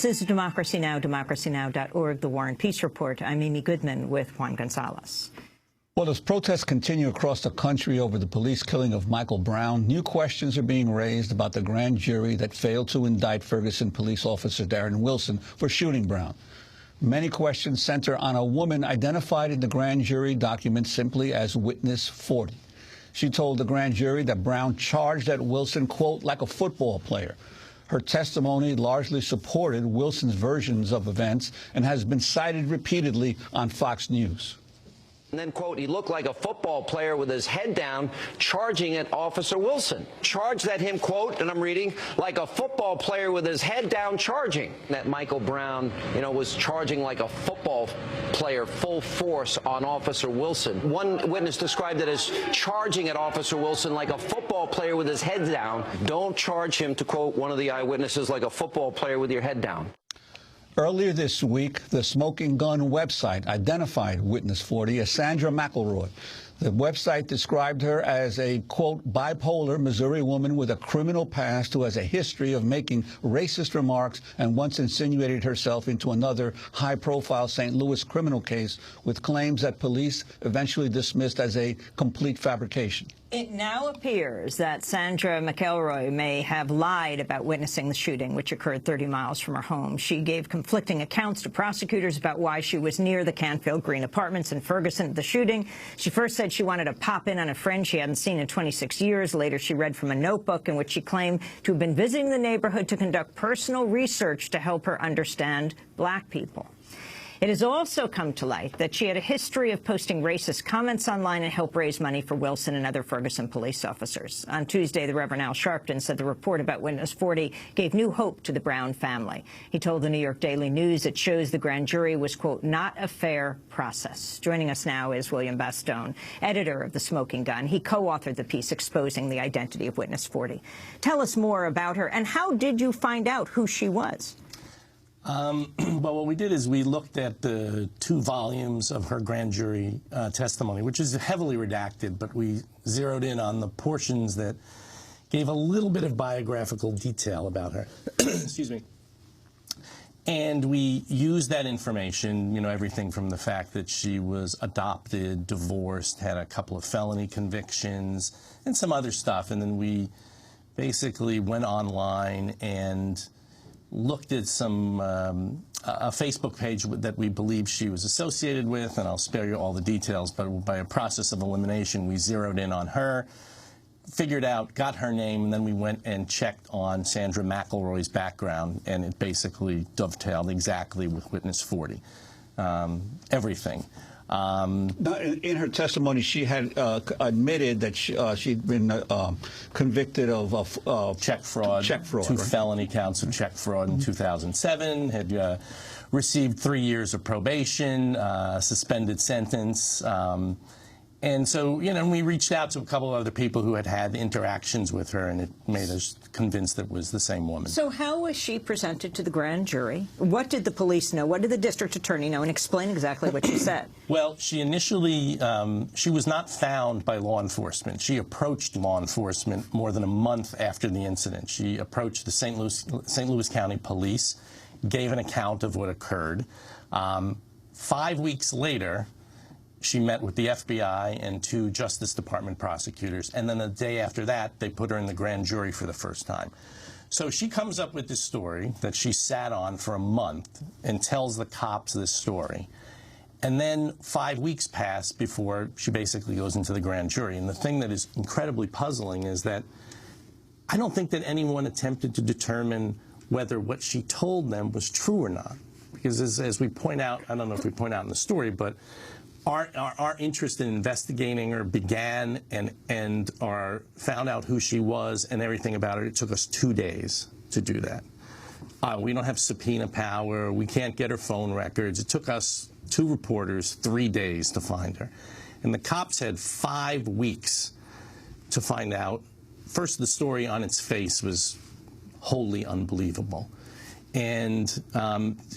This is Democracy Now!, democracynow.org, The War and Peace Report. I'm Amy Goodman with Juan Gonzalez. Well, as protests continue across the country over the police killing of Michael Brown, new questions are being raised about the grand jury that failed to indict Ferguson police officer Darren Wilson for shooting Brown. Many questions center on a woman identified in the grand jury document simply as Witness 40. She told the grand jury that Brown charged at Wilson, quote, like a football player. Her testimony largely supported Wilson's versions of events and has been cited repeatedly on Fox News. And then, quote, he looked like a football player with his head down, charging at Officer Wilson. Charged at him, quote, and I'm reading, like a football player with his head down charging. That Michael Brown, was charging like a football player full force on Officer Wilson. One witness described it as charging at Officer Wilson like a football player with his head down. Don't charge him, to quote one of the eyewitnesses, like a football player with your head down. Earlier this week, the Smoking Gun website identified Witness 40 as Sandra McElroy. The website described her as a, quote, bipolar Missouri woman with a criminal past who has a history of making racist remarks and once insinuated herself into another high-profile St. Louis criminal case with claims that police eventually dismissed as a complete fabrication. It now appears that Sandra McElroy may have lied about witnessing the shooting, which occurred 30 miles from her home. She gave conflicting accounts to prosecutors about why she was near the Canfield Green apartments in Ferguson at the shooting. She first said she wanted to pop in on a friend she hadn't seen in 26 years. Later, she read from a notebook in which she claimed to have been visiting the neighborhood to conduct personal research to help her understand black people. It has also come to light that she had a history of posting racist comments online and help raise money for Wilson and other Ferguson police officers. On Tuesday, the Reverend Al Sharpton said the report about Witness 40 gave new hope to the Brown family. He told the New York Daily News it shows the grand jury was, quote, not a fair process. Joining us now is William Bastone, editor of The Smoking Gun. He co-authored the piece exposing the identity of Witness 40. Tell us more about her, and how did you find out who she was? Well, what we did is we looked at the 2 volumes of her grand jury testimony, which is heavily redacted, but we zeroed in on the portions that gave a little bit of biographical detail about her. Excuse me. And we used that information, everything from the fact that she was adopted, divorced, had a couple of felony convictions, and some other stuff. And then we basically went online and looked at a Facebook page that we believe she was associated with, and I'll spare you all the details, but by a process of elimination, we zeroed in on her, figured out, got her name, and then we went and checked on Sandra McElroy's background, and it basically dovetailed exactly with Witness 40. Everything. In her testimony, she had admitted that she'd been convicted of check fraud. 2 felony counts of check fraud in 2007, had received 3 years of probation, suspended sentence. And so, we reached out to a couple of other people who had had interactions with her, and it made us convinced that it was the same woman. So how was she presented to the grand jury? What did the police know? What did the district attorney know? And explain exactly what she said. Well, she initially, she was not found by law enforcement. She approached law enforcement more than a month after the incident. She approached the St. Louis County Police, gave an account of what occurred. 5 weeks later, she met with the FBI and 2 Justice Department prosecutors, and then the day after that, they put her in the grand jury for the first time. So she comes up with this story that she sat on for a month and tells the cops this story. And then 5 weeks pass before she basically goes into the grand jury. And the thing that is incredibly puzzling is that I don't think that anyone attempted to determine whether what she told them was true or not. Because as we point out, I don't know if we point out in the story, but our interest in investigating her began and found out who she was and everything about her. It took us 2 days to do that. We don't have subpoena power. We can't get her phone records. It took us 2 reporters 3 days to find her. And the cops had 5 weeks to find out. First, the story on its face was wholly unbelievable. And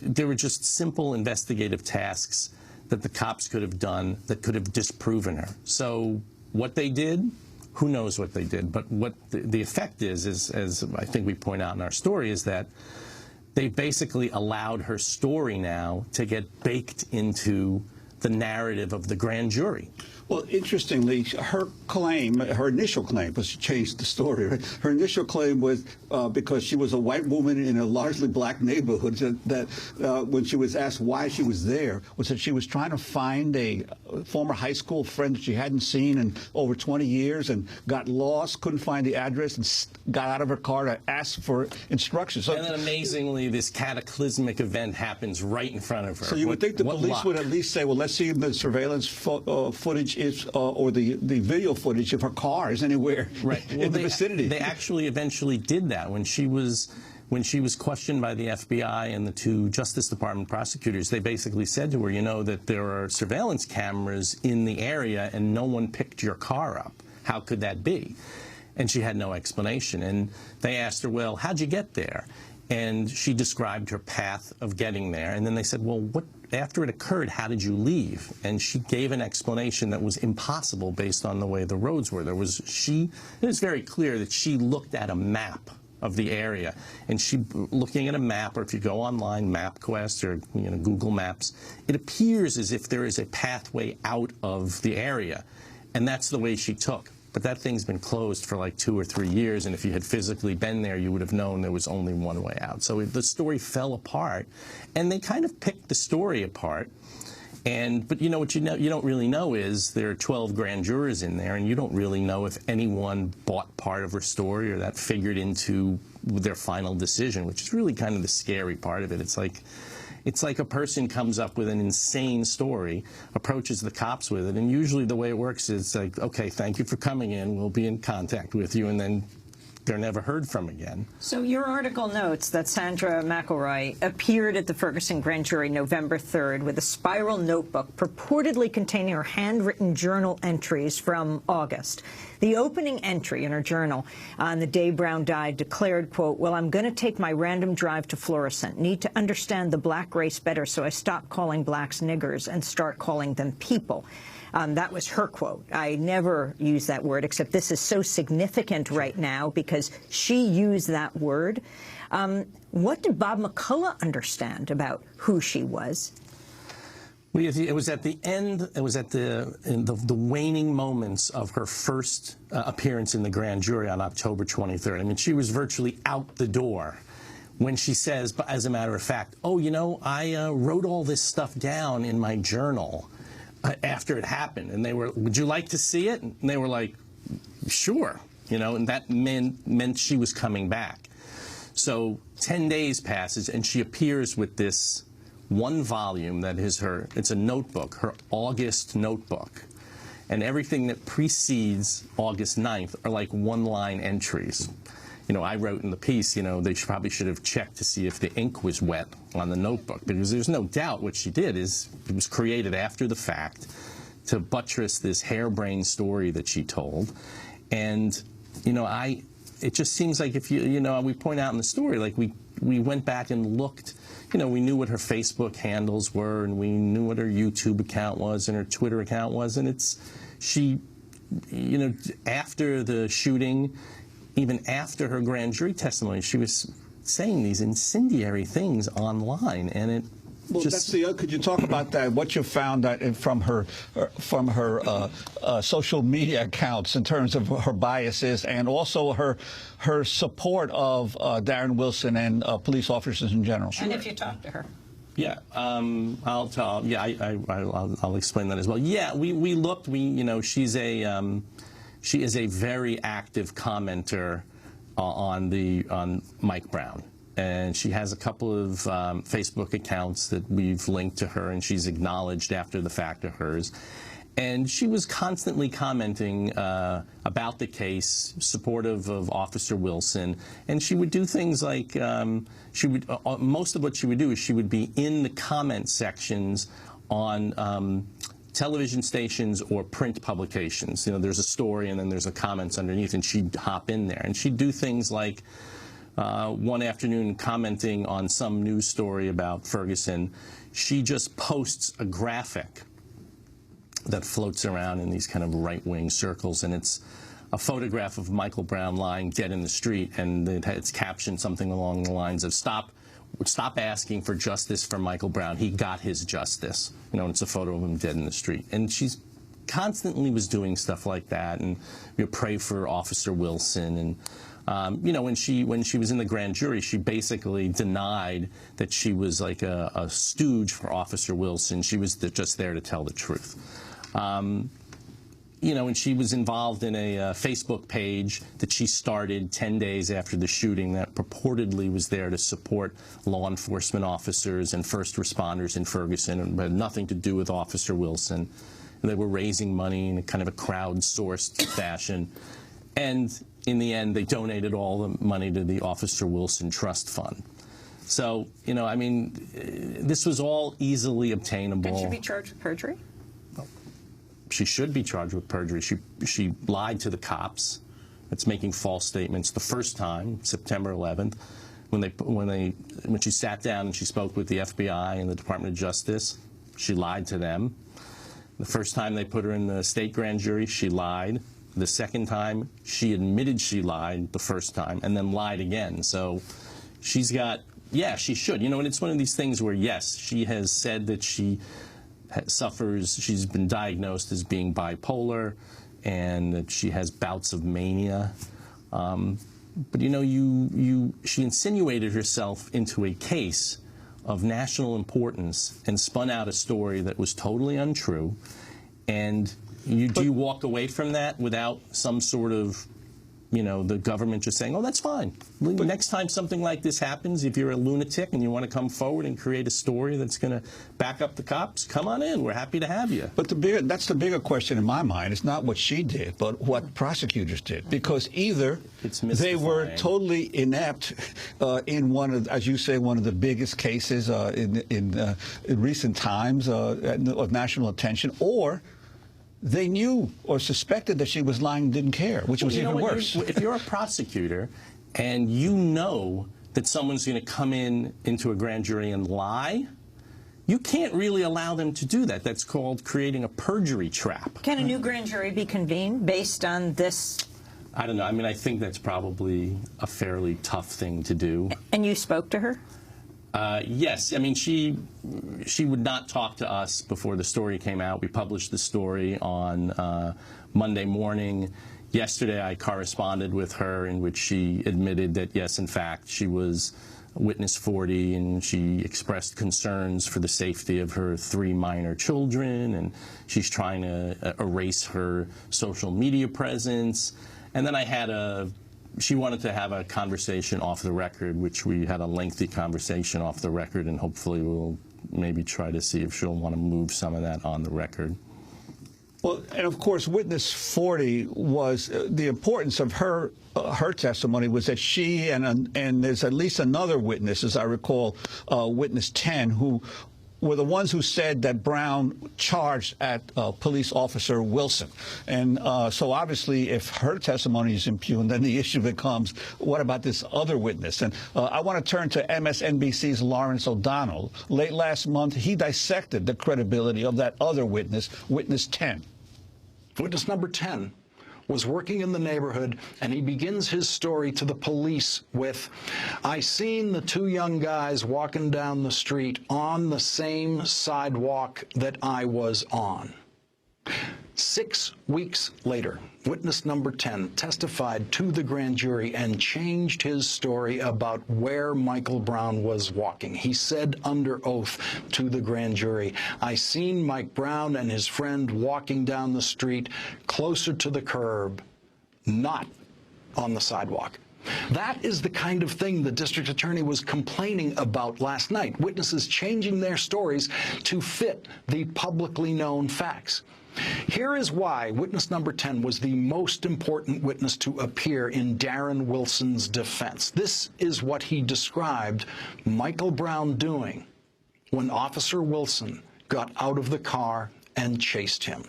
there were just simple investigative tasks that the cops could have done that could have disproven her. So what they did, who knows what they did, but what the effect is, as I think we point out in our story, is that they basically allowed her story now to get baked into the narrative of the grand jury. Well, interestingly, her claim, her initial claim, but she changed the story, right? Her initial claim was because she was a white woman in a largely black neighborhood, that when she was asked why she was there, was that she was trying to find a former high school friend that she hadn't seen in over 20 years and got lost, couldn't find the address, and got out of her car to ask for instructions. So, and then amazingly, this cataclysmic event happens right in front of her. So you would think the police would at least say, well, let's see if the surveillance footage is, or the video footage of her car is anywhere in the vicinity. They actually eventually did that when she was questioned by the FBI and the two Justice Department prosecutors. They basically said to her, you know, that there are surveillance cameras in the area and no one picked your car up. How could that be? And she had no explanation. And they asked her, well, how'd you get there? And she described her path of getting there. And then they said, well, after it occurred, how did you leave? And she gave an explanation that was impossible based on the way the roads were. It was very clear that she looked at a map of the area, and she looking at a map, or if you go online, MapQuest or Google Maps, it appears as if there is a pathway out of the area, and that's the way she took. But that thing's been closed for like 2 or 3 years, and if you had physically been there, you would have known there was only one way out. So the story fell apart, and they kind of picked the story apart. But you know what you don't really know is there are 12 grand jurors in there, and you don't really know if anyone bought part of her story or that figured into their final decision, which is really kind of the scary part of it. It's like a person comes up with an insane story, approaches the cops with it, and usually the way it works is like, okay, thank you for coming in, we'll be in contact with you, and then they're never heard from again. So your article notes that Sandra McElroy appeared at the Ferguson grand jury November 3rd with a spiral notebook purportedly containing her handwritten journal entries from August. The opening entry in her journal on the day Brown died declared, quote, well, I'm going to take my random drive to Florissant. Need to understand the black race better, so I stop calling blacks niggers and start calling them people. That was her quote. I never use that word, except this is so significant right now because she used that word. What did Bob McCullough understand about who she was? Well, it was at the end, it was at the waning moments of her first appearance in the grand jury on October 23rd. I mean, she was virtually out the door when she says, as a matter of fact, oh, you know, I wrote all this stuff down in my journal after it happened. And they were, would you like to see it? And they were like, sure. You know, and that meant she was coming back. So 10 days passes, and she appears with this one volume that is it's a notebook, her August notebook. And everything that precedes August 9th are like one-line entries. You know, I wrote in the piece, you know, they probably should have checked to see if the ink was wet on the notebook, because there's no doubt what she did is it was created after the fact to buttress this harebrained story that she told. And, you know, it just seems like if you know, we point out in the story, like we went back and looked, you know, we knew what her Facebook handles were, and we knew what her YouTube account was and her Twitter account was, and she, you know, after the shooting, even after her grand jury testimony, she was saying these incendiary things online, and it well, just... could you talk about that? What you found from her social media accounts in terms of her biases, and also her support of Darren Wilson and police officers in general. Sure. And if you talk to her. Yeah, I'll explain that as well. Yeah, we looked. You know, she is a very active commenter on Mike Brown, and she has a couple of Facebook accounts that we've linked to her, and she's acknowledged after the fact of hers. And she was constantly commenting about the case, supportive of Officer Wilson, and she would do things like most of what she would do is she would be in the comment sections on television stations or print publications. You know, there's a story and then there's a comments underneath, and she'd hop in there. And she'd do things like one afternoon commenting on some news story about Ferguson, she just posts a graphic that floats around in these kind of right-wing circles, and it's a photograph of Michael Brown lying dead in the street, and it's captioned something along the lines of, "Stop would stop asking for justice for Michael Brown. He got his justice. You know, and it's a photo of him dead in the street. And she's constantly was doing stuff like that, and pray for Officer Wilson. And when she was in the grand jury, she basically denied that she was like a stooge for Officer Wilson. She was just there to tell the truth. And she was involved in a Facebook page that she started 10 days after the shooting that purportedly was there to support law enforcement officers and first responders in Ferguson, and had nothing to do with Officer Wilson. And they were raising money in a kind of a crowdsourced fashion. And in the end, they donated all the money to the Officer Wilson Trust Fund. So, this was all easily obtainable. Could she be charged with perjury? She should be charged with perjury. She lied to the cops. It's making false statements. The first time, September 11th, when she sat down and she spoke with the FBI and the Department of Justice, she lied to them. The first time they put her in the state grand jury, she lied. The second time, she admitted she lied the first time and then lied again. So she's got, yeah, she should. And it's one of these things where, yes, she has said that she she's been diagnosed as being bipolar, and that she has bouts of mania. But she insinuated herself into a case of national importance and spun out a story that was totally untrue. And do you walk away from that without some sort of, the government just saying, oh, that's fine. But next time something like this happens, if you're a lunatic and you want to come forward and create a story that's going to back up the cops, come on in. We're happy to have you. But that's the bigger question in my mind. It's not what she did, but what prosecutors did. Because either they were totally inept in one of, as you say, one of the biggest cases in recent times of national attention, or they knew or suspected that she was lying and didn't care, which was even worse. If you're a prosecutor and you know that someone's going to come into a grand jury and lie, you can't really allow them to do that. That's called creating a perjury trap. Can a new grand jury be convened based on this? I don't know. I think that's probably a fairly tough thing to do. And you spoke to her? Yes. She would not talk to us before the story came out. We published the story on Monday morning. Yesterday, I corresponded with her, in which she admitted that, yes, in fact, she was witness 40, and she expressed concerns for the safety of her 3 minor children, and she's trying to erase her social media presence. And then she wanted to have a conversation off the record, which we had a lengthy conversation off the record, and hopefully we'll maybe try to see if she'll want to move some of that on the record. Well, and of course, witness 40 was the importance of her testimony was that she and there's at least another witness, as I recall, witness 10, who were the ones who said that Brown charged at police officer Wilson. And so obviously, if her testimony is impugned, then the issue becomes, what about this other witness? And I want to turn to MSNBC's Lawrence O'Donnell. Late last month, he dissected the credibility of that other witness, witness 10. Witness number 10 was working in the neighborhood, and he begins his story to the police with, I seen the 2 young guys walking down the street on the same sidewalk that I was on. 6 weeks later, witness number 10 testified to the grand jury and changed his story about where Michael Brown was walking. He said under oath to the grand jury, I seen Mike Brown and his friend walking down the street closer to the curb, not on the sidewalk. That is the kind of thing the district attorney was complaining about last night. Witnesses changing their stories to fit the publicly known facts. Here is why witness number 10 was the most important witness to appear in Darren Wilson's defense. This is what he described Michael Brown doing when Officer Wilson got out of the car and chased him.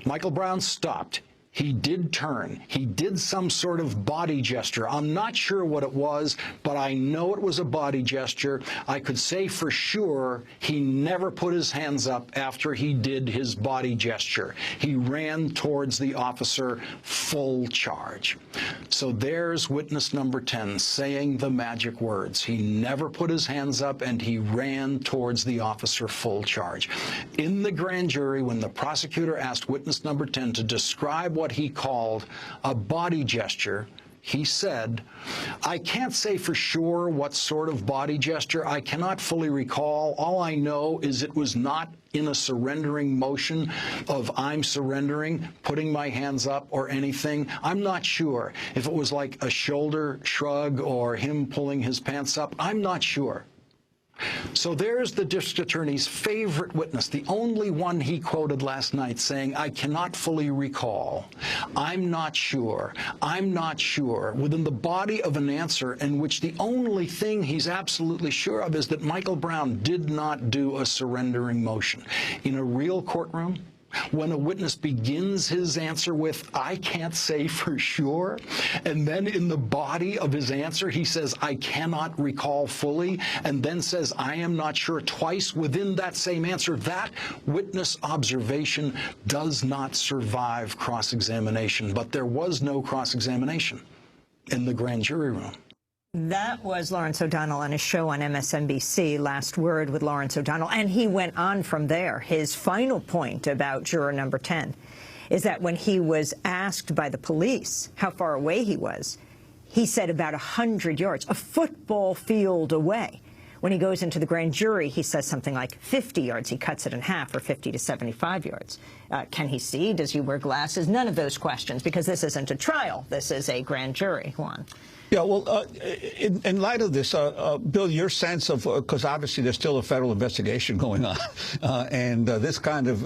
Michael Brown stopped. He did turn. He did some sort of body gesture. I'm not sure what it was, but I know it was a body gesture. I could say for sure he never put his hands up after he did his body gesture. He ran towards the officer full charge. So there's witness number 10 saying the magic words. He never put his hands up, and he ran towards the officer full charge. In the grand jury, when the prosecutor asked witness number 10 to describe what he called a body gesture, he said, "I can't say for sure what sort of body gesture. I cannot fully recall. All I know is it was not in a surrendering motion of I'm surrendering, putting my hands up or anything. I'm not sure if it was like a shoulder shrug or him pulling his pants up. I'm not sure." So there's the district attorney's favorite witness, the only one he quoted last night, saying, "I cannot fully recall. I'm not sure. I'm not sure," within the body of an answer in which the only thing he's absolutely sure of is that Michael Brown did not do a surrendering motion. In a real courtroom, when a witness begins his answer with, "I can't say for sure," and then in the body of his answer he says, "I cannot recall fully," and then says, "I am not sure" twice within that same answer, that witness observation does not survive cross-examination. But there was no cross-examination in the grand jury room. That was Lawrence O'Donnell on his show on MSNBC, Last Word with Lawrence O'Donnell, and he went on from there. His final point about juror number 10 is that when he was asked by the police how far away he was, he said about 100 yards, a football field away. When he goes into the grand jury, he says something like 50 yards. He cuts it in half, or 50 to 75 yards. Can he see? Does he wear glasses? None of those questions, because this isn't a trial. This is a grand jury. Juan. Yeah, well, in light of this, Bill, your sense of, because obviously there's still a federal investigation going on, and this kind of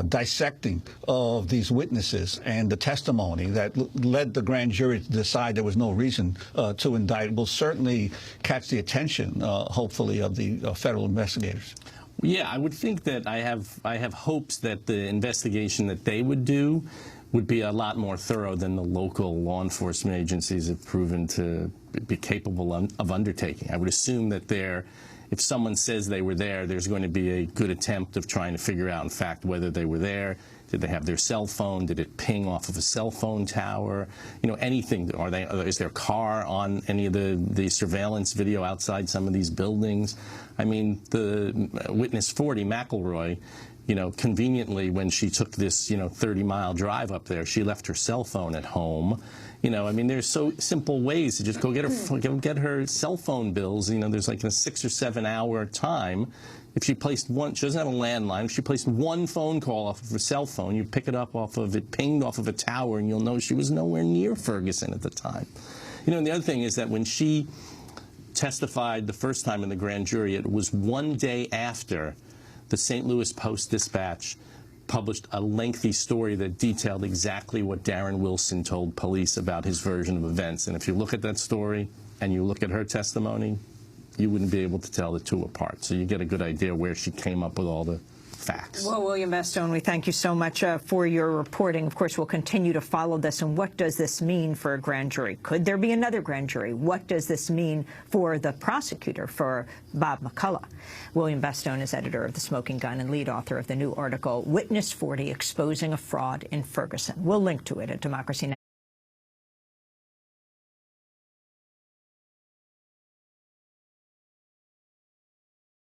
dissecting of these witnesses and the testimony that led the grand jury to decide there was no reason to indict will certainly catch the attention, hopefully, of the federal investigators. Yeah, I would think that I have hopes that the investigation that they would do would be a lot more thorough than the local law enforcement agencies have proven to be capable of undertaking. I would assume that if someone says they were there, there's going to be a good attempt of trying to figure out, in fact, whether they were there. Did they have their cell phone? Did it ping off of a cell phone tower? You know, anything. Is their car on any of the surveillance video outside some of these buildings? I mean, the witness 40, McElroy, you know, conveniently, when she took this, 30-mile drive up there, she left her cell phone at home. You know, I mean, there's so simple ways to just go get her cell phone bills. You know, there's like a 6 or 7 hour time. If she placed one, she doesn't have a landline. If she placed one phone call off of her cell phone, you pick it up off of it, pinged off of a tower, and you'll know she was nowhere near Ferguson at the time. You know, and the other thing is that when she testified the first time in the grand jury, it was one day after the St. Louis Post-Dispatch published a lengthy story that detailed exactly what Darren Wilson told police about his version of events. And if you look at that story and you look at her testimony, you wouldn't be able to tell the two apart. So you get a good idea where she came up with all the facts. Well, William Bestone, we thank you so much for your reporting. Of course, we'll continue to follow this. And what does this mean for a grand jury? Could there be another grand jury? What does this mean for the prosecutor, for Bob McCullough? William Bestone is editor of The Smoking Gun and lead author of the new article, Witness 40, Exposing a Fraud in Ferguson. We'll link to it at Democracy Now!